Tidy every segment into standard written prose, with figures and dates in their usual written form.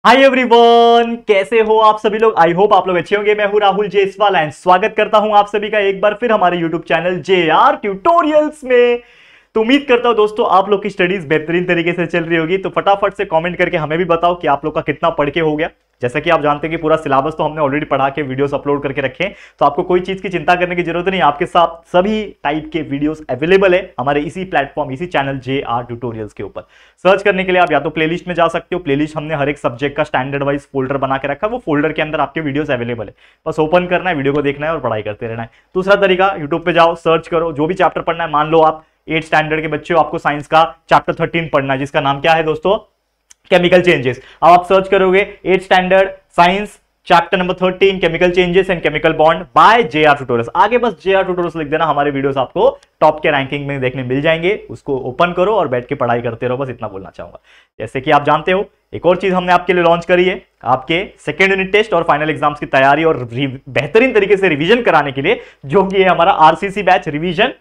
Hi everyone, कैसे हो आप सभी लोग। आई होप आप लोग अच्छे होंगे। मैं हूं राहुल जेसवाल एंड स्वागत करता हूं आप सभी का एक बार फिर हमारे यूट्यूब चैनल JR ट्यूटोरियल्स में। तो उम्मीद करता हूं दोस्तों आप लोग की स्टडीज बेहतरीन तरीके से चल रही होगी। तो फटाफट से कमेंट करके हमें भी बताओ कि आप लोग का कितना पढ़ के हो गया। जैसा कि आप जानते हैं कि पूरा सिलेबस तो हमने ऑलरेडी पढ़ा के वीडियोस अपलोड करके रखे हैं, तो आपको कोई चीज की चिंता करने की जरूरत नहीं। आपके साथ सभी टाइप के वीडियोस अवेलेबल है हमारे इसी प्लेटफॉर्म, इसी चैनल JR ट्यूटोरियल्स के ऊपर। सर्च करने के लिए आप या तो प्लेलिस्ट में जा सकते हो। प्लेलिस्ट हमने हर एक सब्जेक्ट का स्टैंडर्ड वाइज फोल्डर बना के रखा है, वो फोल्डर के अंदर आपके वीडियोस अवेलेबल है। बस ओपन करना है, वीडियो को देखना है और पढ़ाई करते रहना है। दूसरा तरीका, यूट्यूब पे जाओ, सर्च करो, जो भी चैप्टर पढ़ना है। मान लो आप 8th स्टैंडर्ड के बच्चे हो, आपको साइंस का चैप्टर 13 पढ़ना है, जिसका नाम क्या है दोस्तों, केमिकल चेंजेस। अब आप सर्च करोगे 8th standard science chapter number 13 chemical changes and chemical bond by JR tutorials. आगे बस JR ट्यूटोरियल्स लिख देना, हमारे वीडियोस आपको टॉप के रैंकिंग में देखने मिल जाएंगे। उसको ओपन करो और बैठ के पढ़ाई करते रहो, बस इतना बोलना चाहूंगा। जैसे कि आप जानते हो, एक और चीज हमने आपके लिए लॉन्च करी है, आपके सेकेंड यूनिट टेस्ट और फाइनल एग्जाम्स की तैयारी और बेहतरीन तरीके से रिविजन कराने के लिए, जो कि है हमारा RCC batch revision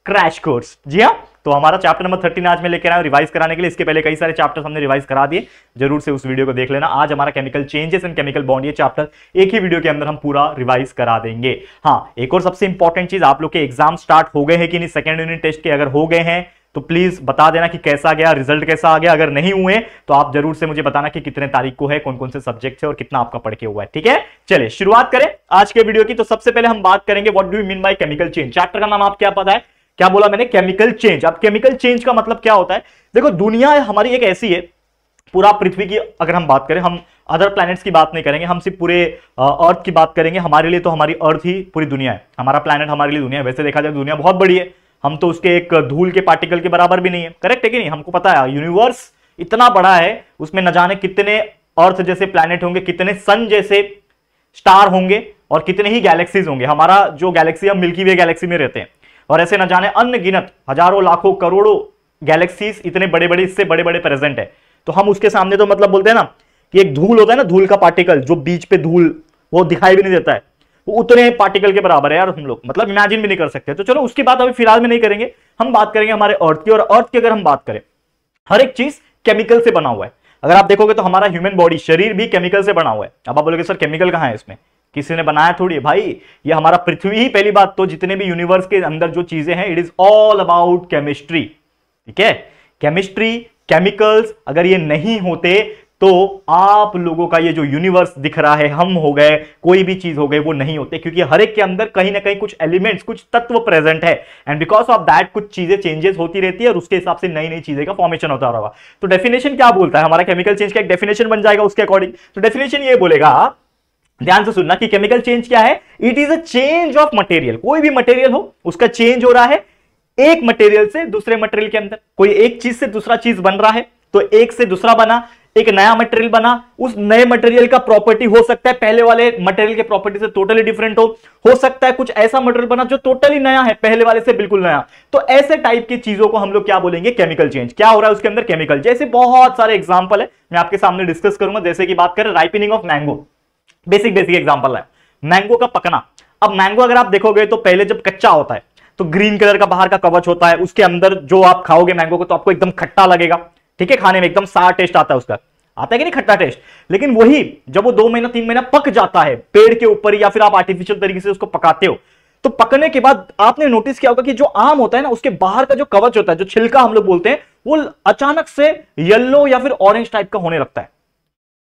crash course. जी हाँ, तो हमारा चैप्टर नंबर 13 आज में लेकर आया रिवाइज कराने के लिए। इसके पहले कई सारे चैप्टर्स हमने रिवाइज करा दिए, जरूर से उस वीडियो को देख लेना। आज हमारा chemical changes and chemical bond, ये चैप्टर एक ही वीडियो के अंदर हम पूरा रिवाइज करा देंगे। हाँ, एक और सबसे इंपॉर्टेंट चीज, आप लोग के एग्जाम स्टार्ट हो गए हैं कि नहीं सेकेंड यूनिट टेस्ट के। अगर हो गए हैं तो प्लीज बता देना कि कैसा गया, रिजल्ट कैसा आ गया। अगर नहीं हुए तो आप जरूर से मुझे बताना कि कितने तारीख को है, कौन कौन से सब्जेक्ट है और कितना आपका पढ़ के हुआ है। ठीक है, चलिए शुरुआत करें आज के वीडियो की। तो सबसे पहले हम बात करेंगे what do you mean by chemical change. Chapter का नाम आप क्या पता है, क्या बोला मैंने, केमिकल चेंज। अब केमिकल चेंज का मतलब क्या होता है, देखो दुनिया हमारी एक ऐसी है, पूरा पृथ्वी की अगर हम बात करें, हम अदर प्लैनेट्स की बात नहीं करेंगे, हम सिर्फ पूरे अर्थ की बात करेंगे। हमारे लिए तो हमारी अर्थ ही पूरी दुनिया है, हमारा प्लैनेट हमारे लिए दुनिया है। वैसे देखा जाए दुनिया बहुत बड़ी है, हम तो उसके एक धूल के पार्टिकल के बराबर भी नहीं है। करेक्ट है कि नहीं, हमको पता है यूनिवर्स इतना बड़ा है, उसमें न जाने कितने अर्थ जैसे प्लैनेट होंगे, कितने सन जैसे स्टार होंगे और कितने ही गैलेक्सीज होंगे। हमारा जो गैलेक्सी, हम मिल्की वे गैलेक्सी में रहते हैं, और ऐसे न जाने अनगिनत हजारों लाखों करोड़ों गैलेक्सीज, इतने बड़े बड़े, इससे बड़े बड़े प्रेजेंट है। तो हम उसके सामने तो मतलब बोलते हैं ना कि एक धूल होता है ना, धूल का पार्टिकल जो बीच पे धूल वो दिखाई भी नहीं देता है, वो उतने पार्टिकल के बराबर है यार। हम लोग मतलब इमेजिन भी नहीं कर सकते। तो चलो उसकी बात अभी फिलहाल में नहीं करेंगे, हम बात करेंगे हमारे अर्थ की। और अर्थ की अगर हम बात करें, हर एक चीज केमिकल से बना हुआ है। अगर आप देखोगे तो हमारा ह्यूमन बॉडी, शरीर भी केमिकल से बना हुआ है। अब आप बोलोगे सर केमिकल कहां है इसमें, किसी ने बनाया थोड़ी है भाई, ये हमारा पृथ्वी ही। पहली बात तो जितने भी यूनिवर्स के अंदर जो चीजें हैं, it is all about chemistry. ठीक है, केमिस्ट्री, केमिकल्स, अगर ये नहीं होते तो आप लोगों का ये जो यूनिवर्स दिख रहा है, हम हो गए, कोई भी चीज हो गई, वो नहीं होते। क्योंकि हर एक के अंदर कहीं ना कहीं कुछ एलिमेंट्स, कुछ तत्व प्रेजेंट है, एंड बिकॉज ऑफ दैट कुछ चीजें चेंजेस होती रहती है और उसके हिसाब से नई नई चीजें का फॉर्मेशन होता रहा। तो डेफिनेशन क्या बोलता है हमारा, केमिकल चेंज का एक डेफिनेशन बन जाएगा उसके अकॉर्डिंग। तो डेफिनेशन ये बोलेगा, ध्यान से सुनना, कि केमिकल चेंज क्या है, it is a change of material. कोई भी मटेरियल हो, उसका चेंज हो रहा है एक मटेरियल से दूसरे मटेरियल के अंदर। कोई एक चीज से दूसरा चीज बन रहा है, तो एक से दूसरा बना, एक नया मटेरियल बना। उस नए मटेरियल का प्रॉपर्टी हो सकता है पहले वाले मटेरियल के प्रॉपर्टी से टोटली डिफरेंट हो सकता है कुछ ऐसा मटेरियल बना जो टोटली नया है, पहले वाले से बिल्कुल नया। तो ऐसे टाइप की चीजों को हम लोग क्या बोलेंगे, केमिकल चेंज। क्या हो रहा है उसके अंदर, केमिकल। जैसे बहुत सारे एग्जांपल है, मैं आपके सामने डिस्कस करूंगा। जैसे कि बात करें ripening of mango, basic example है मैंगो का पकना। अब मैंगो अगर आप देखोगे तो पहले जब कच्चा होता है तो ग्रीन कलर का बाहर का कवच होता है, उसके अंदर जो आप खाओगे मैंगो को तो आपको एकदम खट्टा लगेगा। ठीक है, खाने में एकदम सार टेस्ट आता है उसका, आता है कि नहीं, खट्टा टेस्ट। लेकिन वही जब वो 2 महीना 3 महीना पक जाता है पेड़ के ऊपर, या फिर आप आर्टिफिशियल तरीके से उसको पकाते हो, तो पकने के बाद आपने नोटिस किया होगा कि जो आम होता है ना, उसके बाहर का जो कवच होता है, जो छिलका हम लोग बोलते हैं, वो अचानक से येलो या फिर ऑरेंज टाइप का होने लगता है।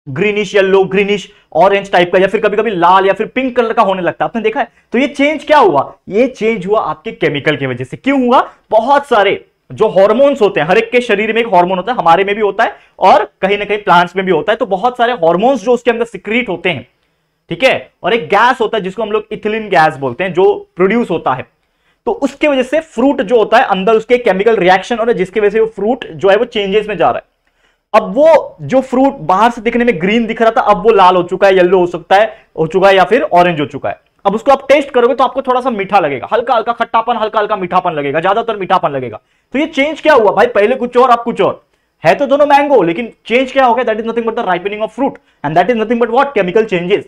Greenish yellow, greenish orange type का, या फिर कभी कभी लाल या फिर पिंक कलर का होने लगता है। आपने देखा है। तो ये चेंज क्या हुआ, ये चेंज हुआ आपके केमिकल की वजह से। क्यों हुआ, बहुत सारे जो हार्मोन्स होते हैं, हर एक के शरीर में एक हार्मोन होता है, हमारे में भी होता है और कहीं ना कहीं प्लांट्स में भी होता है। तो बहुत सारे हार्मोन्स जो उसके अंदर सिक्रीट होते हैं, ठीक है, और एक गैस होता है जिसको हम लोग इथिलीन गैस बोलते हैं, जो प्रोड्यूस होता है। तो उसके वजह से फ्रूट जो होता है अंदर उसके केमिकल रिएक्शन हो रहा है, जिसकी वजह से वो फ्रूट जो है वो चेंजेस में जा रहा है। अब वो जो फ्रूट बाहर से दिखने में ग्रीन दिख रहा था, अब वो लाल हो चुका है, येलो हो चुका है या फिर ऑरेंज हो चुका है। अब उसको आप टेस्ट करोगे तो आपको थोड़ा सा मीठा लगेगा, हल्का हल्का खट्टापन, हल्का हल्का मीठापन लगेगा, ज्यादातर मीठापन लगेगा। तो ये चेंज क्या हुआ भाई, पहले कुछ और अब कुछ और है, तो दोनों मैंगो, लेकिन चेंज क्या हो गया, that is nothing but the ripening of fruit, and that is nothing but what, chemical changes.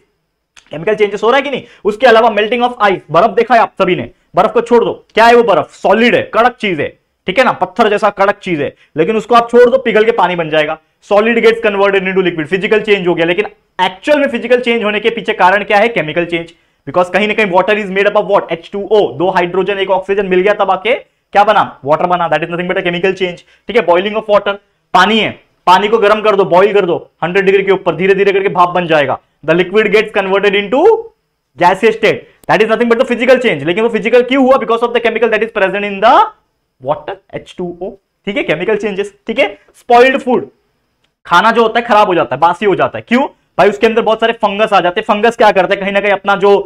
Chemical changes हो रहा है कि नहीं। उसके अलावा मेल्टिंग ऑफ आइस, बर्फ देखा है आप सभी ने, बर्फ को छोड़ दो, क्या है वो, बर्फ सॉलिड है, कड़क चीज है, ठीक है ना, पत्थर जैसा कड़क चीज है, लेकिन उसको आप छोड़ दो पिघल के पानी बन जाएगा। Solid gets converted into liquid, physical change हो गया। लेकिन एक्चुअल में फिजिकल चेंज होने के पीछे कारण क्या है? Chemical change. बिकॉज कहीं ना कहीं water is made up of what? H2O, दो हाइड्रोजन एक ऑक्सीजन मिल गया तब आके क्या बना? वाटर बना। That is nothing but a chemical change. ठीक है, बॉइलिंग ऑफ वाटर, पानी है, पानी को गर्म कर दो, बॉइल कर दो 100 डिग्री के ऊपर, धीरे धीरे करके भाप बन जाएगा। The liquid gets converted into gaseous state, that is nothing but the physical change. लेकिन वो फिजिकल क्यों हुआ? Because of the chemical that is present in the water, H2O। ठीक है, केमिकल चेंजेस। ठीक है, स्पॉइल्ड फूड, खाना जो होता है खराब हो जाता है, बासी हो जाता है। क्यों भाई? उसके अंदर बहुत सारे फंगस आ जाते हैं। फंगस क्या करते हैं? कहीं ना कहीं अपना जो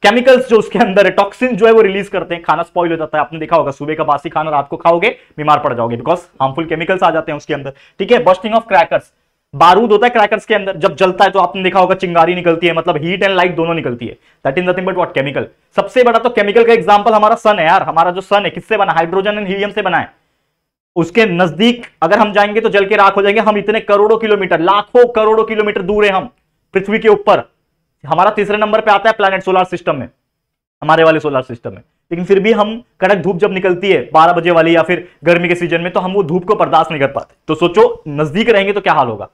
केमिकल्स जो उसके अंदर है, टॉक्सिन जो है वो रिलीज करते हैं, खाना स्पॉइल हो जाता है। आपने देखा होगा सुबह का बासी खाना रात को खाओगे बीमार पड़ जाओगे, बिकॉज हार्मफुल केमिकल्स आ जाते हैं उसके अंदर। ठीक है, बर्स्टिंग ऑफ क्रैकर्स, बारूद होता है क्रैकर्स के अंदर, जब जलता है तो आपने देखा होगा चिंगारी निकलती है, मतलब हीट एंड लाइट दोनों निकलती है। That is nothing but what? Chemical. सबसे बड़ा तो केमिकल का एग्जांपल हमारा सन है यार। हमारा जो सन है किससे बना? हाइड्रोजन एंड हीलियम से बना है। उसके नजदीक अगर हम जाएंगे तो जल के राख हो जाएंगे। हम इतने करोड़ों किलोमीटर, लाखों करोड़ों किलोमीटर दूर है हम पृथ्वी के ऊपर। हमारा तीसरे नंबर पे आता है प्लैनेट सोलर सिस्टम में, हमारे वाले सोलर सिस्टम में। लेकिन फिर भी हम कड़क धूप जब निकलती है 12 बजे वाली या फिर गर्मी के सीजन में, तो हम वो धूप को बर्दाश्त नहीं कर पाते। तो सोचो नजदीक रहेंगे तो क्या हाल होगा।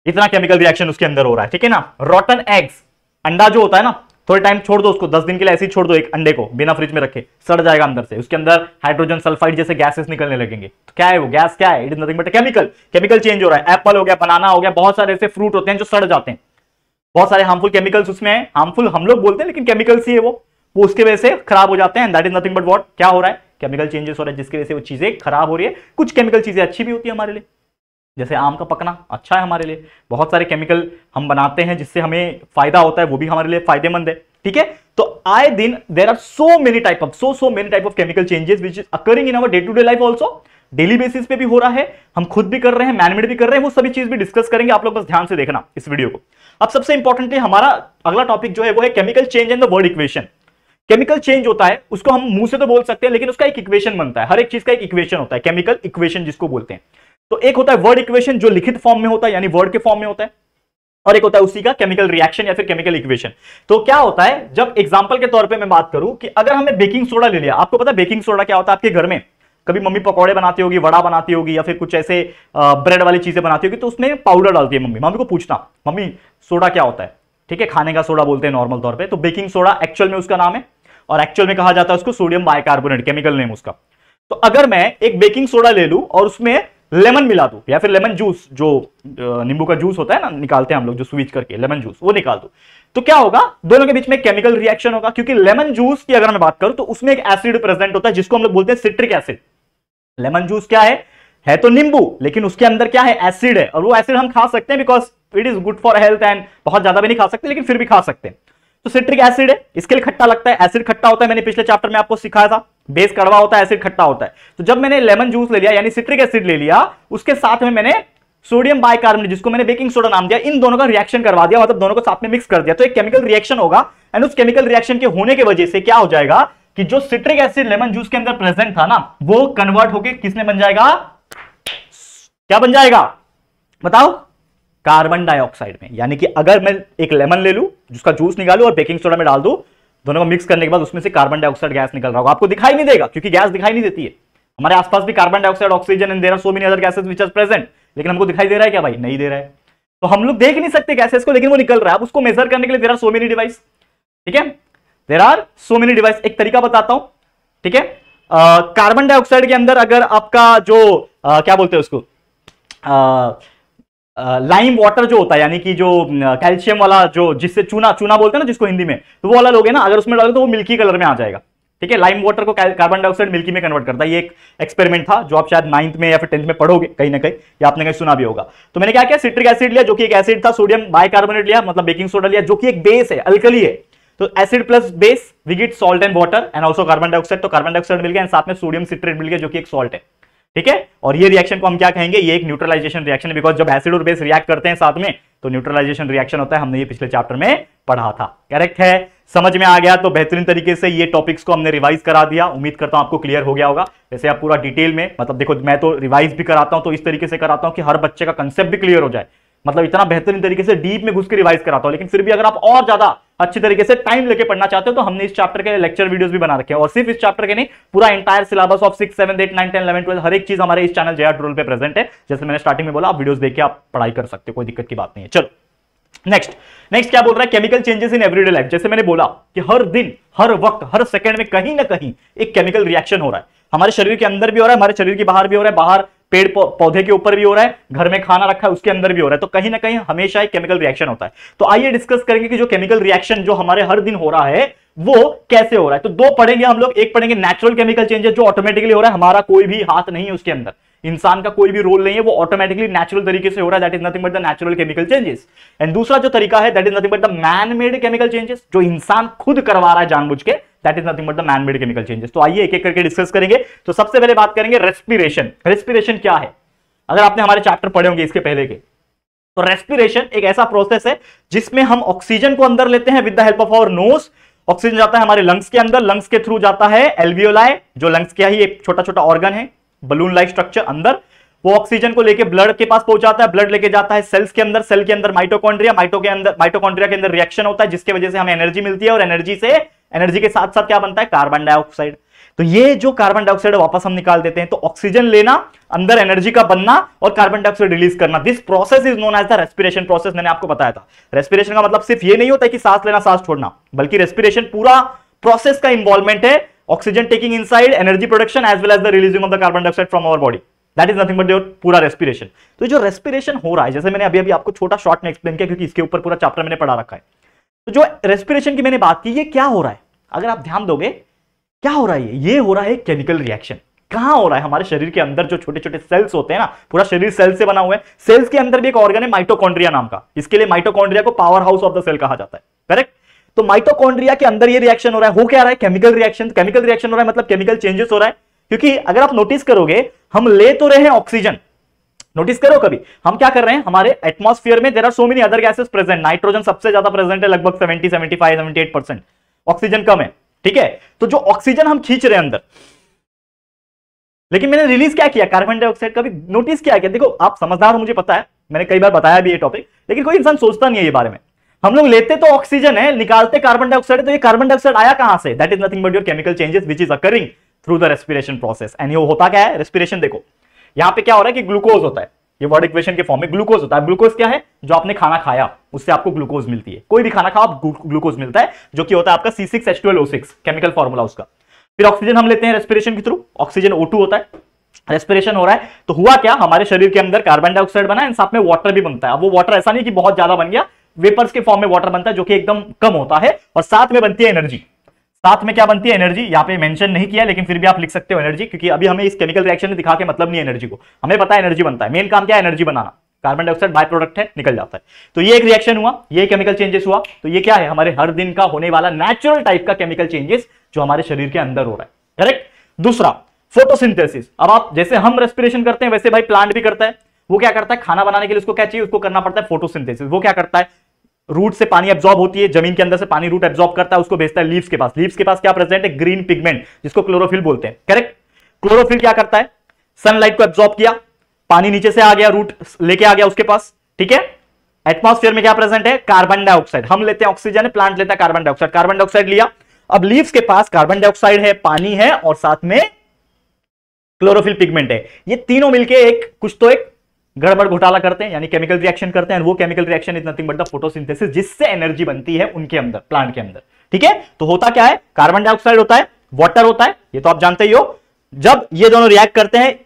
इतना केमिकल रिएक्शन उसके अंदर हो रहा है। ठीक है ना। रॉटन एग्स, अंडा जो होता है ना, थोड़े टाइम छोड़ दो उसको, 10 दिन के लिए ऐसे ही छोड़ दो एक अंडे को, बिना फ्रिज में रखे, सड़ जाएगा अंदर से। उसके अंदर हाइड्रोजन सल्फाइड जैसे गैसेस निकलने लगेंगे। तो क्या है वो गैस? क्या है? It is nothing but chemical. Chemical change हो रहा है। एप्पल हो गया, बनाना हो गया, बहुत सारे ऐसे फ्रूट होते हैं जो सड़ जाते हैं, बहुत सारे हार्मफुल केमिकल्स उसमें है। हार्मफुल हम लोग बोलते हैं लेकिन केमिकल्स ही है वो उसके वजह से खराब हो जाते हैं। That is nothing but what? क्या हो रहा है? केमिकल चेंजेस हो रहा है, जिसकी वजह से वो चीजें खराब हो रही है। कुछ केमिकल चीजें अच्छी भी होती है हमारे लिए, जैसे आम का पकना अच्छा है हमारे लिए। बहुत सारे केमिकल हम बनाते हैं जिससे हमें फायदा होता है, वो भी हमारे लिए फायदेमंद है। ठीक है, तो आए दिन there are so many type of chemical changes which is occurring in our day to day life also. Daily basis पे भी हो रहा है, हम खुद भी कर रहे हैं, मैनमेड भी कर रहे हैं, वो सभी चीज भी डिस्कस करेंगे। आप लोग बस ध्यान से देखना इस वीडियो को। अब सबसे इंपॉर्टेंटली हमारा अगला टॉपिक जो है वो है chemical change and the word equation. Chemical change होता है, उसको हम मुंह से तो बोल सकते हैं, लेकिन उसका एक इक्वेशन बनता है। हर एक चीज का एक इक्वेशन होता है, केमिकल इक्वेशन जिसको बोलते हैं। तो एक होता है वर्ड इक्वेशन जो लिखित फॉर्म में होता है, यानी वर्ड के फॉर्म में होता है, और एक होता है उसी का केमिकल रिएक्शन या फिर केमिकल इक्वेशन। तो क्या होता है, जब एग्जांपल के तौर पे मैं बात करूं कि अगर हमने बेकिंग सोडा ले लिया, आपको पता है बेकिंग सोडा क्या होता है? आपके घर में कभी मम्मी पकौड़े बनाती होगी, वड़ा बनाती होगी, या फिर कुछ ऐसे ब्रेड वाली चीजें बनाती होगी, तो उसमें पाउडर डालती है मम्मी। मम्मी को पूछना, मम्मी सोडा क्या होता है? ठीक है, खाने का सोडा बोलते हैं नॉर्मल तौर पे। तो बेकिंग सोडा एक्चुअल में उसका नाम है, और एक्चुअल में कहा जाता है उसको सोडियम बाइकार्बोनेट, केमिकल नेम उसका। तो अगर मैं एक बेकिंग सोडा ले लूं और उसमें लेमन मिला दूं, या फिर लेमन जूस, जो नींबू का जूस होता है ना, निकालते हैं हम लोग जो स्वीच करके, लेमन जूस वो निकाल दूं, तो क्या होगा? दोनों के बीच में केमिकल रिएक्शन होगा। क्योंकि लेमन जूस की अगर मैं बात करूं तो उसमें एक एसिड प्रेजेंट होता है जिसको हम लोग बोलते हैं सिट्रिक एसिड। लेमन जूस क्या है तो नींबू, लेकिन उसके अंदर क्या है? एसिड है। और वो एसिड हम खा सकते हैं because it is good for health, and बहुत ज्यादा भी नहीं खा सकते, लेकिन फिर भी खा सकते हैं। तो सिट्रिक एसिड है, इसके लिए खट्टा लगता है, एसिड खट्टा होता है। मैंने पिछले चैप्टर में आपको सिखाया था, बेस कड़वा होता है, एसिड खट्टा होता है। तो जब मैंने लेमन जूस ले लिया, यानी सिट्रिक एसिड ले लिया, उसके साथ में मैंने सोडियम बाइकार्बोनेट, जिसको मैंने बेकिंग सोडा नाम दिया, इन दोनों का रिएक्शन करवा दिया, मतलब दोनों को साथ में मिक्स कर दिया, तो एक केमिकल रिएक्शन होगा। एंड उस केमिकल रिएक्शन के होने की वजह से क्या हो जाएगा कि जो सिट्रिक एसिड लेमन जूस के अंदर प्रेजेंट था ना, वो कन्वर्ट होकर किसने बन जाएगा? क्या बन जाएगा बताओ? कार्बन डाइऑक्साइड में। यानी कि अगर मैं एक लेमन ले लूं, जिसका जूस निकालूं और बेकिंग सोडा में डाल दूं, दोनों को मिक्स करने के बाद उसमें से कार्बन डाइऑक्साइड गैस निकल रहा होगा। आपको दिखाई नहीं देगा क्योंकि गैस दिखाई नहीं देती है। हमारे आसपास भी carbon dioxide, oxygen and there are so many other gases which are present, लेकिन हमको दिखाई दे रहा है क्या भाई? नहीं दे रहा है। तो हम लोग देख नहीं सकते गैसेस को, लेकिन वो निकल रहा है। अब उसको मेजर करने के लिए there are so many device. ठीक है, there are so many device. एक तरीका बताता हूं, ठीक है। कार्बन डाइऑक्साइड के अंदर अगर आपका जो क्या बोलते हैं उसको, लाइम वाटर जो होता है, यानी कि जो कैल्शियम वाला, जो जिससे चूना बोलते हैं ना जिसको हिंदी में, तो वो वाला लोगे ना, अगर उसमें डालोगे तो वो मिल्की कलर में आ जाएगा। ठीक है, लाइम वाटर को कार्बन डाइऑक्साइड मिल्की में कन्वर्ट करता है। ये एक एक्सपेरिमेंट था जो आप शायद 9th में या फिर 10th में पढ़ोगे कहीं ना कहीं, या आपने कहीं सुना भी होगा। तो मैंने क्या किया, सिट्रिक एसिड लिया जो कि एक एसिड था, सोडियम बाइकार्बोनेट लिया मतलब बेकिंग सोडा लिया जो कि एक बेस है, अल्कली है। तो acid plus base we get salt and water and also carbon dioxide. तो कार्बन डाइऑक्साइड मिल गया एंड साथ में सोडियम सिट्रेट मिल गया जो कि एक सॉल्ट है। ठीक है, और ये रिएक्शन को हम क्या कहेंगे? ये एक न्यूट्रलाइजेशन रिएक्शन है, बिकॉज जब एसिड और बेस रिएक्ट करते हैं साथ में तो न्यूट्रलाइजेशन रिएक्शन होता है। हमने ये पिछले चैप्टर में पढ़ा था। करेक्ट है, समझ में आ गया? तो बेहतरीन तरीके से ये टॉपिक्स को हमने रिवाइज करा दिया। उम्मीद करता हूं आपको क्लियर हो गया होगा। वैसे आप पूरा डिटेल में, मतलब देखो मैं तो रिवाइज भी कराता हूं तो इस तरीके से कराता हूं कि हर बच्चे का कंसेप्ट भी क्लियर हो जाए, मतलब इतना बेहतरीन तरीके से डीप में घुस के रिवाइज कराता हूं। लेकिन फिर भी अगर आप और ज्यादा अच्छी तरीके से टाइम लेके पढ़ना चाहते हो तो हमने इस चैप्टर के लेक्चर वीडियोस भी बना रखे हैं, और सिर्फ इस चैप्टर के नहीं, पूरा एंटायर सिलेबस ऑफ 6, 7, 8, 9, 10, 11, 12 हर एक चीज हमारे इस चैनल JR ट्यूटोरियल पे प्रेजेंट है। जैसे मैंने स्टार्टिंग में बोला, आप वीडियोस देख के आप पढ़ाई कर सकते हो, कोई दिक्कत की बात नहीं है। चलो नेक्स्ट क्या बोल रहा है, chemical changes in everyday life. जैसे मैंने बोला कि हर दिन, हर वक्त, हर सेकंड में कहीं ना कहीं एक केमिकल रिएक्शन हो रहा है। हमारे शरीर के अंदर भी हो रहा है, हमारे शरीर के बाहर भी हो रहा है, बाहर पेड़ पौधे के ऊपर भी हो रहा है, घर में खाना रखा है उसके अंदर भी हो रहा है। तो कहीं ना कहीं हमेशा एक केमिकल रिएक्शन होता है। तो आइए डिस्कस करेंगे कि जो केमिकल रिएक्शन जो हमारे हर दिन हो रहा है वो कैसे हो रहा है। तो दो पढ़ेंगे हम लोग, एक पढ़ेंगे नेचुरल केमिकल चेंजेस जो ऑटोमेटिकली हो रहा है, हमारा कोई भी हाथ नहीं है उसके अंदर, इंसान का कोई भी रोल नहीं है, वो ऑटोमेटिकली नेचुरल तरीके से हो रहा है, that is nothing but the natural chemical changes. And दूसरा जो तरीका है, that is nothing but the man made chemical changes, जो इंसान खुद करवा रहा है जानबूझ के, that is nothing but the man made chemical changes. तो आइए एक एक करके डिस्कस करेंगे। तो सबसे पहले बात करेंगे रेस्पिरेशन। रेस्पिरेशन क्या है? अगर आपने हमारे चैप्टर पढ़े होंगे इसके पहले के, तो रेस्पिरेशन एक ऐसा प्रोसेस है जिसमें हम ऑक्सीजन को अंदर लेते हैं with the help of our nose. Oxygen जाता है हमारे लंग्स के अंदर, लंग्स के थ्रू जाता है एल्वियोलाई, जो लंग्स का ही एक छोटा छोटा ऑर्गन है, बलून लाइक स्ट्रक्चर अंदर। वो ऑक्सीजन को लेके ब्लड के पास पहुंचाता है, ब्लड लेके जाता है सेल्स के अंदर, सेल के अंदर माइटोकॉन्ड्रिया, माइटोकॉन्ड्रिया के अंदर रिएक्शन होता है जिसकी वजह से हमें एनर्जी मिलती है, और एनर्जी के साथ साथ क्या बनता है, कार्बन डाइऑक्साइड। तो ये जो कार्बन डाइऑक्साइड वापस हम निकाल देते हैं। तो ऑक्सीजन लेना, अंदर एनर्जी का बनना और कार्बन डाइऑक्साइड रिलीज करना, this process is known as the respiration process. मैंने आपको बताया था रेस्पिरेशन का मतलब सिर्फ ये नहीं होता है कि सांस लेना सांस छोड़ना, बल्कि रेस्पिरेशन पूरा प्रोसेस का इन्वॉल्वमेंट है, oxygen taking inside, energy production as well as the releasing of the carbon dioxide from our body, that is nothing but your पूरा रेस्पिरेशन। तो जो रेस्पिरेशन हो रहा है, जैसे मैंने अभी आपको छोटा शॉर्ट में एक्सप्लेन किया क्योंकि इसके ऊपर पूरा चैप्टर मैंने पढ़ा रखा है। तो जो रेस्पिरेशन की मैंने बात की, ये क्या हो रहा है, अगर आप ध्यान दोगे क्या हो रहा है, ये हो रहा है केमिकल रिएक्शन। कहां हो रहा है? हमारे शरीर के अंदर जो छोटे छोटे सेल्स होते हैं ना, पूरा शरीर सेल से बना हुआ है, सेल्स के अंदर भी एक ऑर्गन है माइटोकॉन्ड्रिया नाम का, इसके लिए माइटोकॉन्ड्रिया को powerhouse of the cell कहा जाता है, करेक्ट। तो माइटोकॉन्ड्रिया के अंदर ये रिएक्शन हो रहा है, हो क्या रहा है, केमिकल रिएक्शन। केमिकल रिएक्शन हो रहा है मतलब केमिकल चेंजेस हो रहा है, क्योंकि अगर आप नोटिस करोगे हम ले तो रहे हैं ऑक्सीजन, नोटिस करो कभी हम क्या कर रहे हैं, हमारे एटमॉस्फेयर में there are so many other gases present, nitrogen सबसे ज्यादा प्रेजेंट है, लगभग 70, 75, 78%, ऑक्सीजन कम है, ठीक है। तो जो ऑक्सीजन हम खींच रहे हैं अंदर, लेकिन मैंने रिलीज क्या किया, कार्बन डाइऑक्साइड। कभी नोटिस किया क्या? देखो आप समझदार हो, मुझे पता है, मैंने कई बार बताया भी ये टॉपिक, लेकिन कोई इंसान सोचता नहीं है ये बारे में। हम लोग लेते तो ऑक्सीजन है, निकालते कार्बन डाइऑक्साइड, तो ये कार्बन डाइऑक्साइड आया कहां से? That is nothing but your chemical changes which is occurring through the respiration process. And ये होता क्या है, रेस्पिरेशन देखो यहां पे क्या हो रहा है कि ग्लूकोज होता है, ये वर्ड इक्वेशन के फॉर्म में ग्लूकोज होता है। ग्लूकोज क्या है? जो आपने खाना खाया उससे आपको ग्लूकोज मिलती है, कोई भी खाना खाओ आप ग्लूकोज मिलता है, जो कि होता है आपका C6H12O6 केमिकल फॉर्मूला उसका। फिर ऑक्सीजन हम लेते हैं रेस्पिरेशन के थ्रू, ऑक्सीजन O2 होता है, रेस्पिरेशन हो रहा है। तो हुआ क्या, हमारे शरीर के अंदर कार्बन डाइऑक्साइड बना है, साथ में वाटर भी बनता है। अब वो वाटर ऐसा नहीं कि बहुत ज्यादा बन गया, वेपर्स के फॉर्म में वाटर बनता है जो कि एकदम कम होता है, और साथ में बनती है एनर्जी। साथ में क्या बनती है, एनर्जी। यहां पे मेंशन नहीं किया लेकिन फिर भी आप लिख सकते हो एनर्जी, क्योंकि अभी हमें इस केमिकल रिएक्शन में दिखा के मतलब नहीं है एनर्जी को, हमें पता है एनर्जी बनता है, मेन काम क्या है, energy banana. Carbon dioxide by product है, निकल जाता है। तो ये एक रिएक्शन हुआ, ये केमिकल चेंजेस हुआ। तो ये क्या है, हमारे हर दिन का होने वाला नेचुरल टाइप का केमिकल चेंजेस जो हमारे शरीर के अंदर हो रहा है, करेक्ट। दूसरा फोटोसिंथेसिस। अब आप जैसे हम रेस्पिरेशन करते हैं वैसे भाई प्लांट भी करता है। वो क्या करता है, खाना बनाने के लिए उसको क्या चाहिए, उसको करना पड़ता है फोटोसिंथेसिस। वो क्या करता है, रूट से पानी एब्जॉर्ब होती है, जमीन के अंदर से पानी रूट एब्जॉर्ब करता है, उसको भेजता है लीव्स के पास। लीव्स के पास क्या प्रेजेंट है, ग्रीन पिगमेंट, जिसको क्लोरोफिल बोलते हैं, करेक्ट। क्लोरोफिल क्या करता है, सनलाइट को एब्जॉर्ब किया, पानी नीचे से आ गया, रूट लेके आ गया उसके पास, ठीक है। एटमॉस्फेयर में क्या प्रेजेंट है, कार्बन डाइऑक्साइड। हम लेते हैं ऑक्सीजन है, प्लांट लेता है कार्बन डाइऑक्साइड। कार्बन डाइऑक्साइड लिया, अब लीव्स के पास कार्बन डाइऑक्साइड है, पानी है और साथ में क्लोरोफिल पिगमेंट है। ये तीनों मिलके एक कुछ तो एक गड़बड़ घोटाला करते हैं, यानी केमिकल रिएक्शन करते हैं। वो chemical reaction is nothing but the photosynthesis, जिससे एनर्जी बनती है उनके अंदर, प्लांट के अंदर, ठीक है। तो होता क्या है, कार्बन डाइऑक्साइड होता है, वाटर होता है, ये तो आप जानते ही हो। जब ये दोनों रिएक्ट करते हैं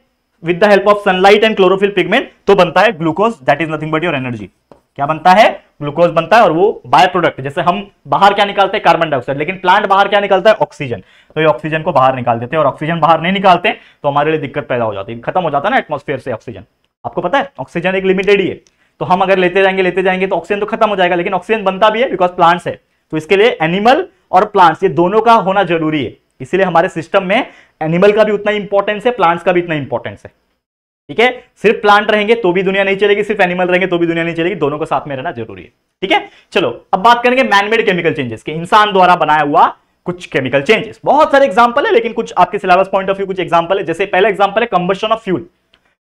with the help of sunlight and chlorophyll pigment, तो बनता है glucose, that is nothing but your energy. क्या बनता है, ग्लूकोज बनता है। और वो बाय प्रोडक्ट, जैसे हम बाहर क्या निकालते हैं, कार्बन डाइऑक्साइड, लेकिन प्लांट बाहर क्या निकालता है, ऑक्सीजन। तो ये ऑक्सीजन को बाहर निकाल देते हैं, और ऑक्सीजन बाहर नहीं निकालते तो हमारे लिए दिक्कत पैदा हो जाती है, खत्म हो जाता है ना एटमॉस्फेयर से ऑक्सीजन। आपको पता है ऑक्सीजन एक लिमिटेड ही है, तो हम अगर लेते जाएंगे तो ऑक्सीजन तो खत्म हो जाएगा, लेकिन ऑक्सीजन बनता भी है बिकॉज प्लांट्स है। तो इसके लिए एनिमल और प्लांट्स, ये दोनों का होना जरूरी है। इसीलिए हमारे सिस्टम में एनिमल का भी उतना इंपॉर्टेंस है, प्लांट्स का भी इतना इंपॉर्टेंस है, ठीक है। सिर्फ प्लांट रहेंगे तो भी दुनिया नहीं चलेगी, सिर्फ एनिमल रहेंगे तो भी दुनिया नहीं चलेगी, दोनों को साथ में रहना जरूरी है, ठीक है। चलो अब बात करेंगे मैनमेड केमिकल चेंजेस के, इंसान द्वारा बनाया हुआ कुछ केमिकल चेंजेस। बहुत सारे एग्जांपल है, लेकिन कुछ आपके सिलेबस पॉइंट ऑफ व्यू कुछ एग्जांपल है। जैसे पहला एग्जांपल है कंबशन ऑफ फ्यूल।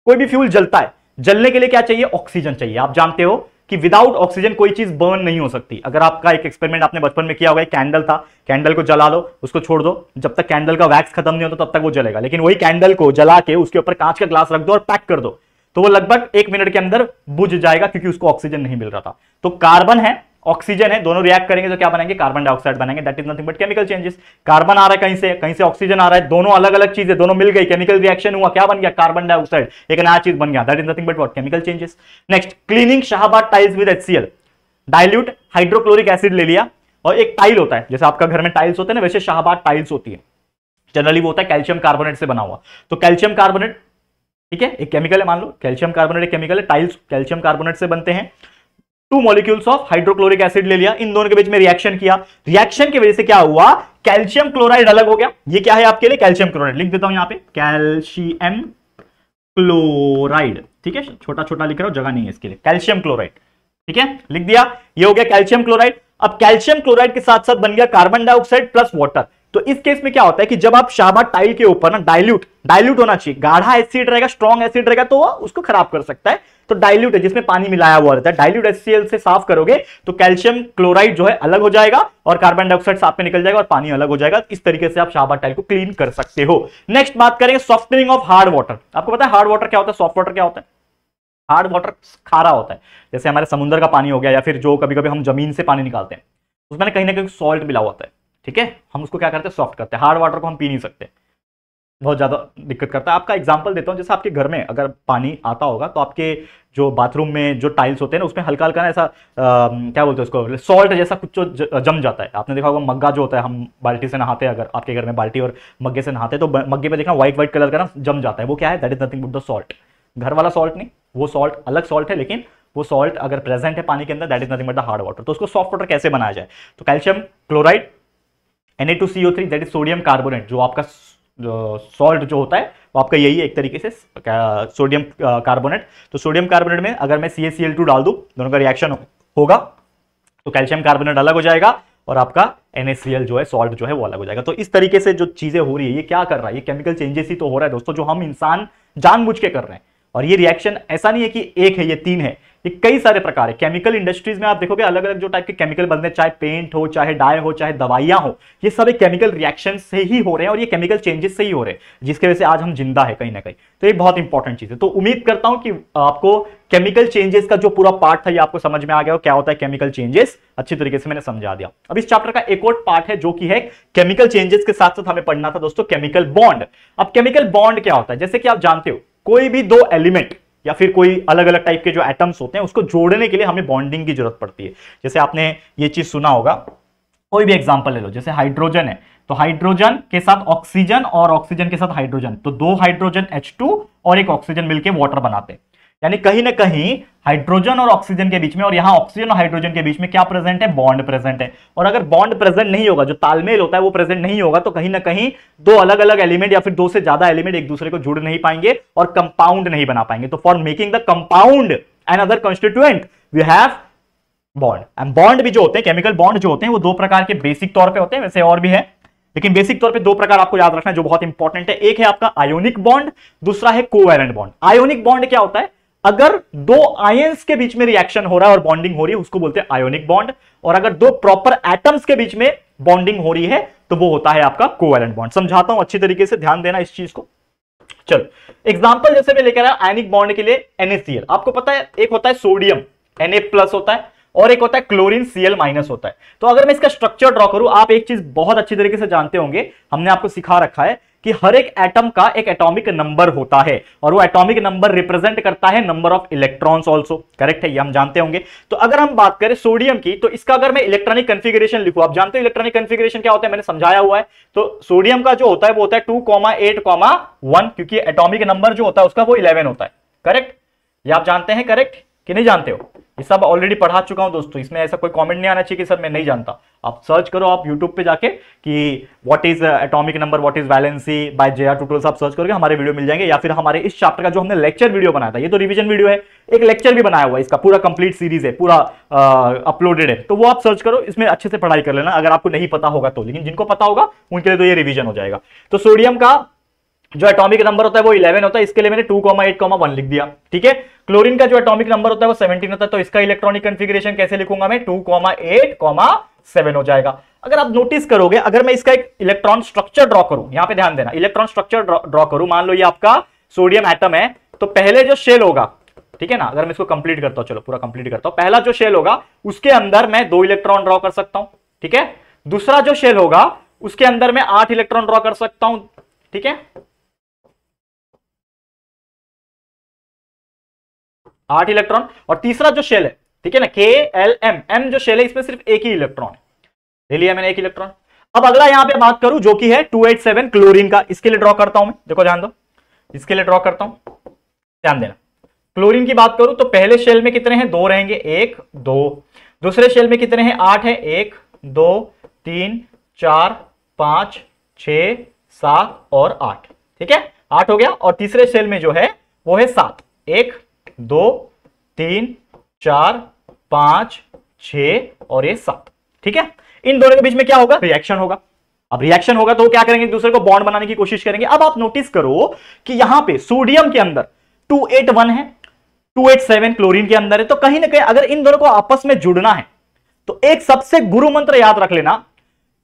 कोई भी फ्यूल जलता है, जलने के लिए क्या चाहिए, ऑक्सीजन चाहिए। आप जानते हो कि विदाउट ऑक्सीजन कोई चीज बर्न नहीं हो सकती। अगर आपका एक एक्सपेरिमेंट आपने बचपन में किया होगा, कैंडल था, कैंडल को जला लो, उसको छोड़ दो, जब तक कैंडल का वैक्स खत्म नहीं होता तब तक वो जलेगा। लेकिन वही कैंडल को जला के उसके ऊपर कांच का ग्लास रख दो और पैक कर दो, तो वो लगभग 1 मिनट के अंदर बुझ जाएगा, क्योंकि उसको ऑक्सीजन नहीं मिल रहा था। तो कार्बन है, ऑक्सीजन है, दोनों रिएक्ट करेंगे तो क्या बनेंगे? कार्बन डाइऑक्साइड बनेंगे। That is nothing but chemical changes. Carbon आ रहा है कहीं से ऑक्सीजन आ रहा है, दोनों अलग अलग चीजें, दोनों मिल गई, केमिकल रिएक्शन हुआ, क्या बन गया? कार्बन डाइऑक्साइड, एक नया चीज बन गया। That is nothing but what? Chemical changes. Next, cleaning Shahabad tiles with HCl, dilute hydrochloric acid ले लिया, और एक टाइल होता है, जैसे आपका घर में टाइल्स होते हैं ना, वैसे शाहबाद टाइल्स होती है, जनरली वो होता है कैल्शियम कार्बोनेट से बना हुआ। तो कैल्शियम कार्बोनेट, ठीक है, एक केमिकल है, मान लो कैल्शियम कार्बोनेट एक केमिकल है, टाइल्स कैल्शियम कार्बोनेट से बनते हैं। 2 मॉलिक्यूल्स ऑफ हाइड्रोक्लोरिक एसिड ले लिया, इन दोनों के बीच में रिएक्शन किया, रिएक्शन की वजह से क्या हुआ? कैल्शियम क्लोराइड अलग हो गया। ये क्या है आपके लिए? Calcium chloride. लिख देता हूं यहां पे, कैल्शियम क्लोराइड, ठीक है, छोटा छोटा लिख रहा हूं, जगह नहीं है इसके लिए, कैल्शियम क्लोराइड, ठीक है, लिख दिया, ये हो गया कैल्शियम क्लोराइड। अब कैल्शियम क्लोराइड के साथ साथ बन गया कार्बन डाइऑक्साइड प्लस वाटर। तो इस केस में क्या होता है कि जब आप शाहबाद टाइल के ऊपर ना डाइल्यूट होना चाहिए, गाढ़ा एसिड रहेगा, स्ट्रॉन्ग एसिड रहेगा तो वो उसको खराब कर सकता है, तो डाइल्यूट है जिसमें पानी मिलाया हुआ रहता है, डाइल्यूट HCl से साफ करोगे तो कैल्शियम क्लोराइड जो है अलग हो जाएगा और कार्बन डाइऑक्साइड साफ में निकल जाएगा और पानी अलग हो जाएगा। इस तरीके से आप शाहबाद टाइल को क्लीन कर सकते हो। नेक्स्ट बात करेंगे सॉफ्टनिंग ऑफ हार्ड वाटर। आपको पता है हार्ड वाटर क्या होता है, सॉफ्ट वाटर क्या होता है? हार्ड वाटर खारा होता है, जैसे हमारे समुद्र का पानी हो गया, या फिर जो कभी कभी हम जमीन से पानी निकालते हैं उसमें कहीं ना कहीं सॉल्ट मिला होता है, ठीक है, हम उसको क्या करते हैं? सॉफ्ट करते हैं। हार्ड वाटर को हम पी नहीं सकते, बहुत ज्यादा दिक्कत करता है। आपका एग्जांपल देता हूं, जैसे आपके घर में अगर पानी आता होगा तो आपके जो बाथरूम में जो टाइल्स होते हैं ना, उसमें हल्का हल्का ना ऐसा क्या बोलते हैं उसको, सॉल्ट जैसा कुछ जम जाता है। आपने देखा होगा मग्गा जो होता है, हम बाल्टी से नहाते हैं, अगर आपके घर में बाल्टी और मग्गे से नहाते हैं तो मग्गे में देखना व्हाइट कलर का ना जम जाता है, वो क्या है? That is nothing but the salt. घर वाला सॉल्ट नहीं, वो सॉल्ट अलग सॉल्ट है, लेकिन वो सॉल्ट अगर प्रेजेंट है पानी के अंदर, that is nothing but the hard water. तो उसको सॉफ्ट वाटर कैसे बनाया जाए? तो calcium chloride, Na2CO3, that is sodium carbonate, जो आपका सॉल्ट जो होता है वो आपका यही है एक तरीके से सोडियम कार्बोनेट। तो सोडियम कार्बोनेट में अगर मैं CaCl2 डाल दूं, दोनों का रिएक्शन होगा तो कैल्शियम कार्बोनेट अलग हो जाएगा और आपका NaCl जो है सॉल्ट जो है वो अलग हो जाएगा। तो इस तरीके से जो चीजें हो रही है, ये क्या कर रहा है? ये केमिकल चेंजेस ही तो हो रहा है दोस्तों, जो हम इंसान जानबूझ के कर रहे हैं। और ये रिएक्शन ऐसा नहीं है कि एक है, ये 3 है, ये कई सारे प्रकार है। केमिकल इंडस्ट्रीज में आप देखोगे अलग अलग जो टाइप के केमिकल बनते हैं, चाहे पेंट हो, चाहे डाई हो, चाहे दवाइयां हो, ये सब एक केमिकल रिएक्शन से ही हो रहे हैं और ये केमिकल चेंजेस से ही हो रहे हैं, जिसकी वजह से आज हम जिंदा है कहीं ना कहीं। तो ये बहुत इंपॉर्टेंट चीज है। तो उम्मीद करता हूं कि आपको केमिकल चेंजेस का जो पूरा पार्ट था ये आपको समझ में आ गया हो, क्या होता है केमिकल चेंजेस, अच्छी तरीके से मैंने समझा दिया। अब इस चैप्टर का एक और पार्ट है जो कि है केमिकल चेंजेस के साथ साथ हमें पढ़ना था दोस्तों केमिकल बॉन्ड। अब केमिकल बॉन्ड क्या होता है? जैसे कि आप जानते हो कोई भी 2 एलिमेंट या फिर कोई अलग अलग टाइप के जो एटम्स होते हैं उसको जोड़ने के लिए हमें बॉन्डिंग की जरूरत पड़ती है। जैसे आपने ये चीज सुना होगा, कोई भी एग्जांपल ले लो, जैसे हाइड्रोजन है तो हाइड्रोजन के साथ ऑक्सीजन और ऑक्सीजन के साथ हाइड्रोजन, तो 2 हाइड्रोजन H2 और एक ऑक्सीजन मिलकर वाटर बनाते हैं। यानी कहीं ना कहीं हाइड्रोजन और ऑक्सीजन के बीच में, और यहां ऑक्सीजन और हाइड्रोजन के बीच में क्या प्रेजेंट है? बॉन्ड प्रेजेंट है। और अगर बॉन्ड प्रेजेंट नहीं होगा, जो तालमेल होता है वो प्रेजेंट नहीं होगा, तो कहीं ना कहीं 2 अलग अलग एलिमेंट या फिर 2 से ज्यादा एलिमेंट एक दूसरे को जुड़ नहीं पाएंगे और कंपाउंड नहीं बना पाएंगे। तो for making the compound and other constituent we have bond. And bond भी जो होते हैं, केमिकल बॉन्ड जो होते हैं, वो 2 प्रकार के बेसिक तौर पर होते हैं, वैसे और भी है, लेकिन बेसिक तौर पे 2 प्रकार आपको याद रखना है जो बहुत इंपॉर्टेंट है। एक है आपका आयोनिक बॉन्ड, दूसरा है कोवैलेंट बॉन्ड। आयोनिक बॉन्ड क्या होता है? अगर 2 आयंस के बीच में रिएक्शन हो रहा है और बॉन्डिंग हो रही है उसको बोलते हैं आयोनिक बॉन्ड, और अगर 2 प्रॉपर एटम्स के बीच में बॉन्डिंग हो रही है तो वो होता है आपका कोवैलेंट बॉन्ड। समझाता हूं अच्छी तरीके से, ध्यान देना इस चीज को। चलो एग्जांपल जैसे मैं लेकर आया आयनिक बॉन्ड के लिए NaCl। आपको पता है एक होता है सोडियम Na+ होता है और एक होता है क्लोरीन Cl- होता है। तो अगर मैं इसका स्ट्रक्चर ड्रॉ करूं, आप एक चीज बहुत अच्छी तरीके से जानते होंगे, हमने आपको सिखा रखा है कि हर एक एटम का एक एटॉमिक नंबर होता है और वो एटॉमिक नंबर रिप्रेजेंट करता है number of electrons also. Correct है, ये हम जानते होंगे। तो अगर हम बात करें सोडियम की, तो इसका अगर मैं इलेक्ट्रॉनिक कन्फिगरेशन लिखूं, आप जानते हो इलेक्ट्रॉनिक कन्फिगरेशन क्या होता है, मैंने समझाया हुआ है। तो सोडियम का जो होता है वो होता है 2,8,1, क्योंकि एटॉमिक नंबर जो होता है उसका वो 11 होता है। करेक्ट, ये आप जानते हैं करेक्ट कि नहीं जानते हो? ये सब ऑलरेडी पढ़ा चुका हूं दोस्तों, इसमें ऐसा कोई कमेंट नहीं आना चाहिए कि सर मैं नहीं जानता। आप सर्च करो, आप YouTube पे जाके कि what is atomic number, what is valency by JR tutorials, आप सर्च करोगे हमारे वीडियो मिल जाएंगे। या फिर हमारे इस चैप्टर का जो हमने लेक्चर वीडियो बनाया था, ये तो रिवीजन वीडियो है, एक लेक्चर भी बनाया हुआ है, इसका पूरा कंप्लीट सीरीज है, पूरा अपलोडेड है, तो वो आप सर्च करो, इसमें अच्छे से पढ़ाई कर लेना अगर आपको नहीं पता होगा तो। लेकिन जिनको पता होगा उनके लिए तो ये रिवीजन हो जाएगा। तो सोडियम का जो एटॉमिक नंबर होता है वो 11 होता है, इसके लिए मैंने 2,8,1 लिख दिया। ठीक है, क्लोरीन का जो एटॉमिक नंबर होता है वो 17 होता है, तो इसका इलेक्ट्रॉनिक कॉन्फ़िगरेशन कैसे लिखूंगा मैं, 2,8,7 हो जाएगा। अगर आप नोटिस करोगे, अगर मैं इसका एक इलेक्ट्रॉन स्ट्रक्चर ड्रॉ करूं, यहां पे ध्यान देना, इलेक्ट्रॉन स्ट्रक्चर ड्रॉ करूं, मान लो ये आपका सोडियम एटम है, तो पहले जो शेल होगा, ठीक है ना, अगर मैं इसको कंप्लीट करता हूं, चलो पूरा कंप्लीट करता हूं, पहला जो शेल होगा उसके अंदर मैं 2 इलेक्ट्रॉन ड्रॉ कर सकता हूं। ठीक है, दूसरा जो शेल होगा उसके अंदर मैं 8 इलेक्ट्रॉन ड्रॉ कर सकता हूं। ठीक है, 8 इलेक्ट्रॉन, और तीसरा जो शेल है, ठीक है ना, KLM, M जो शेल है इसमें सिर्फ एक ही इलेक्ट्रॉन है, ले लिया मैंने एक इलेक्ट्रॉन। अब अगला यहां पे बात करूं जो कि है 287 क्लोरीन का, इसके लिए ड्रॉ करता हूं मैं, देखो ध्यान दो, इसके लिए ड्रॉ करता हूं, ध्यान देना। क्लोरीन की बात करूं तो पहले शेल में कितने हैं, 2 रहेंगे, 1 2, दूसरे शेल में कितने हैं, 8 है, 1 2 3 4 5 6 7 और 8। ठीक है, 8 हो गया, और तीसरे शेल में जो है वो है 7, 1 2 3 4 5 6 और ये 7। ठीक है, इन दोनों के बीच में क्या होगा, रिएक्शन होगा। अब रिएक्शन होगा तो क्या करेंगे, एक दूसरे को बॉन्ड बनाने की कोशिश करेंगे। अब आप नोटिस करो कि यहां पे सोडियम के अंदर 281 है, 287 क्लोरीन के अंदर है, तो कहीं ना कहीं अगर इन दोनों को आपस में जुड़ना है तो एक सबसे गुरु मंत्र याद रख लेना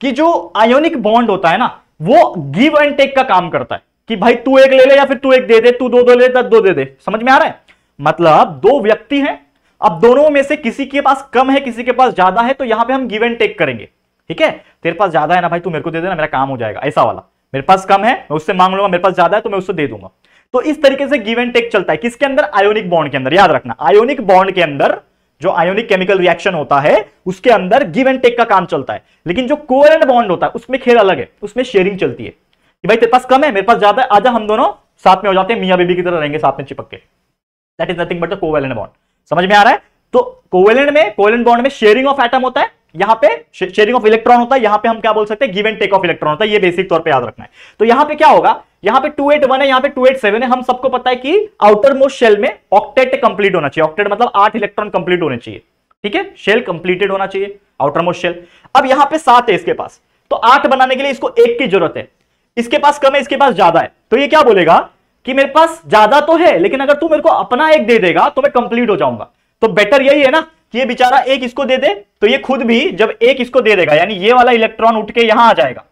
कि जो आयोनिक बॉन्ड होता है ना, वो गिव एंड टेक का काम करता है, कि भाई तू एक ले ले या फिर तू एक दे दे, तू 2 2 ले, 2 दे दे। समझ में आ रहा है, मतलब 2 व्यक्ति हैं, अब दोनों में से किसी के पास कम है, किसी के पास ज्यादा है, तो यहां पे हम गिव एंड टेक करेंगे। ठीक है, तेरे पास ज्यादा है ना भाई, तू मेरे को दे देना, मेरा काम हो जाएगा, ऐसा वाला। मेरे पास कम है, मैं उससे मांग लूंगा, मेरे पास ज्यादा है तो मैं उससे दे दूंगा। तो इस तरीके से गिव एंड टेक चलता है, किसके अंदर, आयोनिक बॉन्ड के अंदर। याद रखना, आयोनिक बॉन्ड के अंदर जो आयोनिक केमिकल रिएक्शन होता है उसके अंदर गिव एंड टेक का काम चलता है। लेकिन जो कोवेलेंट बॉन्ड होता है उसमें खेल अलग है, उसमें शेयरिंग चलती है, कि भाई तेरे पास कम है, मेरे पास ज्यादा है, आजा हम दोनों साथ में हो जाते हैं, मियां बीबी की तरह रहेंगे साथ में चिपक के। That is nothing but the covalent bond. समझ में आ रहा है, तो कोवेलेंट बॉन्ड में शेयरिंग ऑफ एटम होता है, यहां पे शेयरिंग ऑफ इलेक्ट्रॉन होता है, यहां पे हम क्या बोल सकते हैं, give and take of electron होता है। ये बेसिक तौर पे याद रखना है। तो यहां पे क्या होगा, यहां पे 281 है, यहां पे 287 है। हम सबको पता है कि आउटर मोस्ट शेल में ऑक्टेट कंप्लीट होना चाहिए, ऑक्टेट मतलब 8 इलेक्ट्रॉन कंप्लीट होने चाहिए। ठीक है, शेल कंप्लीटेड होना चाहिए, आउटर मोस्ट शेल। अब यहां पे 7 है इसके पास, तो 8 बनाने के लिए इसको 1 की जरूरत है, इसके पास कम है, इसके पास ज्यादा है, तो ये क्या बोलेगा कि मेरे पास ज्यादा तो है, लेकिन अगर तू मेरे को अपना 1 दे देगा तो मैं कंप्लीट हो जाऊंगा। तो बेटर यही है ना कि ये बेचारा 1 इसको दे दे, तो ये खुद भी जब 1 इसको दे देगा, यानी ये वाला इलेक्ट्रॉन उठ के यहां आ जाएगा।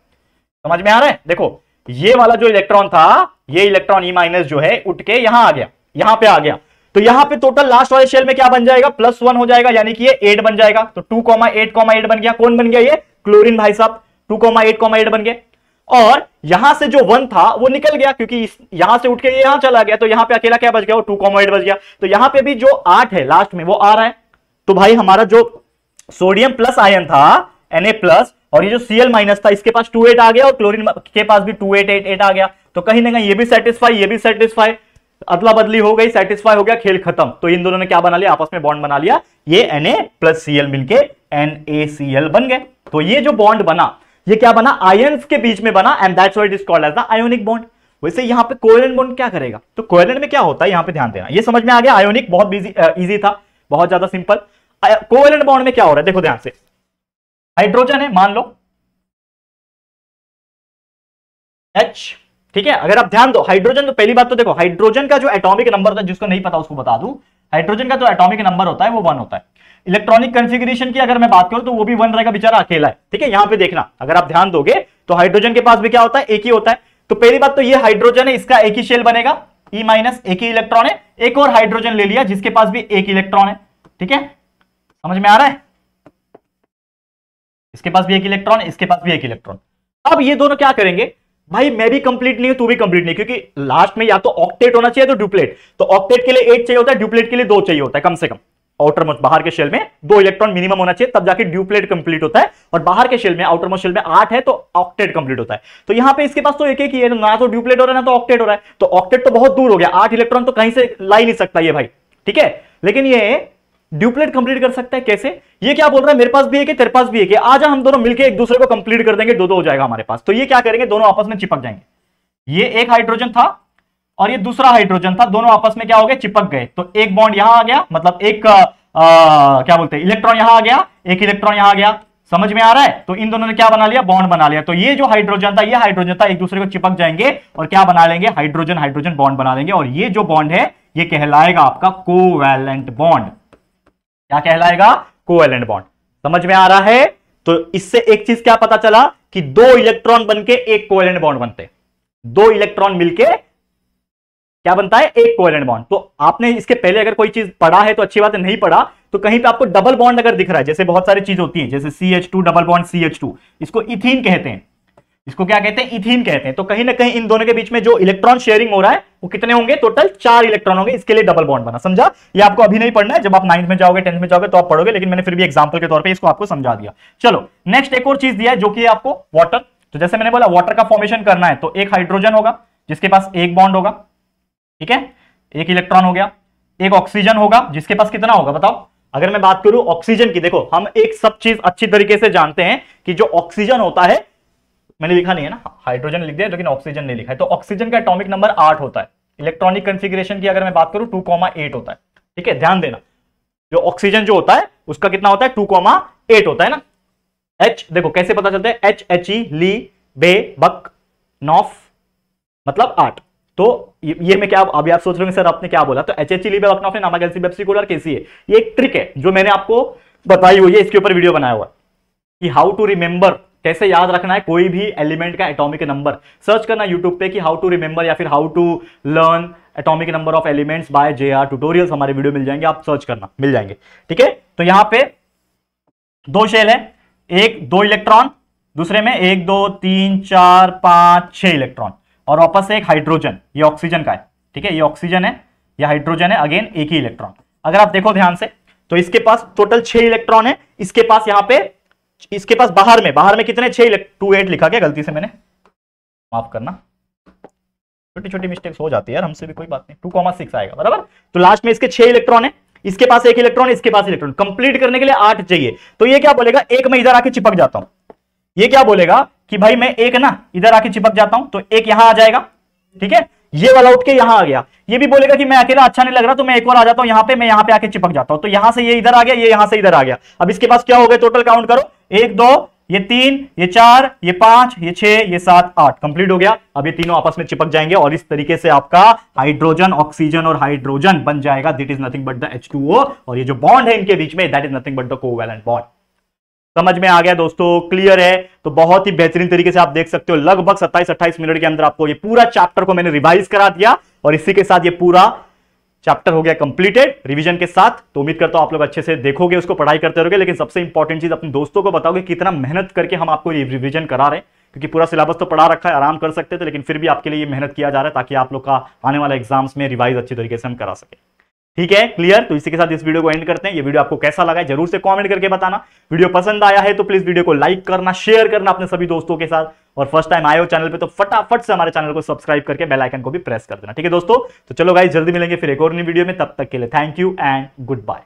समझ में आ रहा है, देखो ये वाला जो इलेक्ट्रॉन था, ये इलेक्ट्रॉन E- जो है उठ के यहां आ गया, यहां पे आ गया, तो यहां पे टोटल लास्ट वाले शेल में क्या बन जाएगा, +1 हो जाएगा, यानी कि ये 8 बन जाएगा। तो 2,8,8 बन गया। कौन बन गया, ये क्लोरीन भाई साहब, 2,8,8 बन गए। और यहां से जो 1 था वो निकल गया, क्योंकि यहां से उठ के यहां चला गया, तो यहां पे अकेला क्या बच गया, वो 2,8 बच गया। तो यहां पे भी जो 8 है लास्ट में वो आ रहा है। तो भाई हमारा जो सोडियम प्लस आयन था Na+, और ये जो Cl- था, इसके पास 2,8 आ गया, और क्लोरीन के पास भी 2,8,8 आ गया। तो कहीं ना कहीं ये भी सेटिस्फाई, ये भी सेटिस्फाई, अदला बदली हो गई, सेटिस्फाई हो गया, खेल खत्म। तो इन दोनों ने क्या बना लिया, आपस में बॉन्ड बना लिया, ये Na+Cl मिलके NaCl बन गए। तो ये जो बॉन्ड बना, ये क्या बना, आयंस के बीच में बना, and that's why it is called as the ionic bond. वैसे यहां पे कोवेलेंट बॉन्ड क्या करेगा, तो कोवेलेंट में क्या होता है, यहां पे ध्यान देना, ये समझ में आ गया। आयोनिक बहुत इजी था, बहुत ज्यादा सिंपल। कोवेलेंट बॉन्ड में क्या हो रहा है, देखो ध्यान से, हाइड्रोजन है मान लो H, ठीक है। अगर आप ध्यान दो, हाइड्रोजन, तो पहली बात तो देखो, हाइड्रोजन का जो एटॉमिक नंबर होता है, जिसको नहीं पता उसको बता दूं, हाइड्रोजन का जो एटॉमिक नंबर होता है वो 1 होता है। इलेक्ट्रॉनिक कॉन्फ़िगरेशन की अगर मैं बात करूं तो वो भी 1 रहेगा, बेचारा अकेला है। ठीक है, यहां पे देखना, अगर आप ध्यान दोगे तो हाइड्रोजन के पास भी क्या होता है, 1 ही होता है। तो पहली बात तो ये हाइड्रोजन है, इसका 1 ही शेल बनेगा, E- 1 ही इलेक्ट्रॉन है। एक और हाइड्रोजन ले लिया जिसके पास भी 1 इलेक्ट्रॉन है। ठीक है, समझ में आ रहा है, इसके पास भी 1 इलेक्ट्रॉन, इसके पास भी 1 इलेक्ट्रॉन। अब ये दोनों क्या करेंगे, भाई मैं भी कंप्लीट नहीं हूं, तू भी कंप्लीट नहीं, क्योंकि लास्ट में या तो ऑक्टेट होना चाहिए तो ड्यूप्लेट। तो ऑक्टेट के लिए 8 चाहिए होता है, ड्यूप्लेट के लिए 2 चाहिए होता है कम से कम। आउटर मोस्ट बाहर के शेल में 2 इलेक्ट्रॉन मिनिमम होना चाहिए, तब जाके ड्यूप्लेट कंप्लीट होता है। और बाहर के शेल में, आउटर मोस्ट शेल में 8 है तो ऑक्टेट कंप्लीट होता है। तो यहां पे इसके पास तो एक ही है, ना तो ड्यूप्लेट हो रहा है ना तो ऑक्टेट हो रहा है। तो ऑक्टेट तो बहुत दूर हो गया, 8 इलेक्ट्रॉन तो कहीं से ला ही नहीं सकता ये भाई। ठीक है, लेकिन ये ड्यूप्लेट कंप्लीट कर सकता है कैसे, ये क्या बोल रहा है, मेरे पास भी एक है, तेरे पास भी एक है, आजा हम दोनों मिलकर एक दूसरे को कंप्लीट कर देंगे, 2-2 हो जाएगा हमारे पास। तो ये क्या करेंगे, दोनों आपस में चिपक जाएंगे। ये एक हाइड्रोजन था और ये दूसरा हाइड्रोजन था, दोनों आपस में क्या हो गए, चिपक गए। तो एक बॉन्ड यहां आ गया, मतलब एक क्या बोलते हैं, इलेक्ट्रॉन यहां आ गया, एक इलेक्ट्रॉन यहां आ गया, समझ में आ रहा है? तो इन दोनों ने क्या बना लिया, बॉन्ड बना लिया। तो ये जो हाइड्रोजन था, ये हाइड्रोजन था, एक दूसरे को चिपक जाएंगे और क्या बना लेंगे, हाइड्रोजन हाइड्रोजन बॉन्ड बना लेंगे। और ये जो बॉन्ड है ये कहलाएगा आपका कोवैलेंट बॉन्ड। क्या कहलाएगा, कोवैलेंट बॉन्ड। समझ में आ रहा है? तो इससे एक चीज क्या पता चला कि दो इलेक्ट्रॉन बनके एक कोवैलेंट बॉन्ड बनते, दो इलेक्ट्रॉन मिलके क्या बनता है, एक कोवैलेंट बॉन्ड। तो आपने इसके पहले अगर कोई चीज पढ़ा है तो अच्छी बात है, नहीं पढ़ा तो कहीं पे आपको डबल बॉन्ड अगर दिख रहा है, जैसे बहुत सारी चीज होती है, जैसे CH2 डबल बॉन्ड CH2, इसको इथीन कहते हैं। इसको क्या कहते हैं, इथीन कहते हैं। तो कहीं ना कहीं इन दोनों के बीच में जो इलेक्ट्रॉन शेयरिंग हो रहा है वो कितने होंगे, टोटल 4 इलेक्ट्रॉन होंगे, इसके लिए डबल बॉन्ड बना। समझा? ये आपको अभी नहीं पढ़ना है, जब आप 9th में जाओगे 10th में जाओगे तो आप पढ़ोगे, लेकिन मैंने फिर भी एग्जांपल के तौर पे इसको आपको समझा दिया। चलो नेक्स्ट एक और चीज दिया है जो कि आपको वाटर। तो जैसे मैंने बोला वाटर का फॉर्मेशन करना है, तो एक हाइड्रोजन होगा जिसके पास एक बॉन्ड होगा, ठीक है, एक इलेक्ट्रॉन हो गया। एक ऑक्सीजन होगा जिसके पास कितना होगा बताओ। अगर मैं बात करूं ऑक्सीजन की, देखो हम एक सब चीज अच्छी तरीके से जानते हैं कि जो ऑक्सीजन होता है, मैंने लिखा नहीं है ना, हाइड्रोजन लिख दिया लेकिन ऑक्सीजन नहीं लिखा है। तो ऑक्सीजन का एटॉमिक नंबर 8 होता है। इलेक्ट्रॉनिक कॉन्फ़िगरेशन की अगर मैं बात करूं 2,8 होता है, ठीक है, ध्यान देना। जो ऑक्सीजन जो होता है उसका कितना होता है, 2,8 होता है ना। H देखो कैसे पता चलता है, HE ली बे बक नॉफ मतलब 8। तो ये मैं क्या, अभी आप सोच रहे होंगे सर आपने क्या बोला, तो HE ली बे बक नॉफ है, नामा गैल्सी बेप्सी कोलर कैसी है। ये एक ट्रिक है जो मैंने आपको बताई हुई है, इसके ऊपर वीडियो बनाया हुआ है कि हाउ टू रिमेंबर, कैसे याद रखना है कोई भी एलिमेंट का एटॉमिक नंबर। सर्च करना यूट्यूब पे कि हाउ टू रिमेंबर या फिर how to learn atomic number of elements by JR tutorials, हमारे वीडियो मिल जाएंगे, आप सर्च करना, मिल जाएंगे, ठीक है। तो यहां पे दो शेल है, एक 2 इलेक्ट्रॉन, दूसरे में 1 2 3 4 5 6 इलेक्ट्रॉन, और वापस से एक हाइड्रोजन, ये ऑक्सीजन का है, ठीक है, ये ऑक्सीजन है, ये हाइड्रोजन है, अगेन एक ही इलेक्ट्रॉन। अगर आप देखो ध्यान से तो इसके पास टोटल 6 इलेक्ट्रॉन है, इसके पास यहां पे, इसके पास बाहर में कितने, 28 लिखा, क्या गलती से मैंने, माफ करना, छोटी छोटी मिस्टेक्स हो जाती है यार, हमसे भी कोई बात नहीं, 2,6 आएगा बराबर। तो लास्ट में इसके 6 इलेक्ट्रॉन है, इसके पास एक इलेक्ट्रॉन, इसके पास इलेक्ट्रॉन, कंप्लीट करने के लिए 8 चाहिए। तो ये क्या बोलेगा, एक मैं इधर आके चिपक जाता हूं, ये क्या बोलेगा कि भाई मैं एक ना इधर आके चिपक जाता हूं, तो एक यहां आ जाएगा, ठीक है, ये वाला उठ के यहां आ गया। ये भी बोलेगा कि मैं अकेला अच्छा नहीं लग रहा, तो मैं एक और आ जाता हूं यहां पे, मैं यहां पे आके चिपक जाता हूं। तो यहां से ये इधर आ गया, ये यहां से इधर आ गया। अब इसके पास क्या हो गया, टोटल काउंट करो, 1 2 ये 3 ये 4 ये 5 ये 6 ये 7 8, कंप्लीट हो गया। अब ये तीनों आपस में चिपक जाएंगे और इस तरीके से आपका हाइड्रोजन ऑक्सीजन और हाइड्रोजन बन जाएगा। That is nothing but the H2O, और ये जो बॉन्ड है इनके बीच में, that is nothing but the covalent bond. समझ में आ गया दोस्तों, क्लियर है? तो बहुत ही बेहतरीन तरीके से आप देख सकते हो, लगभग 27-28 मिनट के अंदर आपको ये पूरा चैप्टर को मैंने रिवाइज करा दिया, और इसी के साथ ये पूरा चैप्टर हो गया कंप्लीटेड रिवीजन के साथ। तो उम्मीद करता हूं आप लोग अच्छे से देखोगे, उसको पढ़ाई करते रहोगे, लेकिन सबसे इंपॉर्टेंट चीज अपने दोस्तों को बताओगे कितना मेहनत करके हम आपको ये रिवीजन करा रहे हैं, क्योंकि पूरा सिलेबस तो पढ़ा रखा है, आराम कर सकते थे, लेकिन फिर भी आपके लिए ये मेहनत किया जा रहा है ताकि आप लोग का आने वाला एग्जाम्स में रिवाइज अच्छी तरीके से हम करा सके। ठीक है, क्लियर? तो इसी के साथ इस वीडियो को एंड करते हैं। ये वीडियो आपको कैसा लगा है जरूर से कमेंट करके बताना। वीडियो पसंद आया है तो प्लीज वीडियो को लाइक करना, शेयर करना अपने सभी दोस्तों के साथ, और फर्स्ट टाइम आए हो चैनल पे तो फटाफट से हमारे चैनल को सब्सक्राइब करके बेल आइकन को भी प्रेस कर देना। ठीक है दोस्तों, तो चलो गाइस जल्दी मिलेंगे फिर एक और नई वीडियो में, तब तक के लिए thank you and good bye.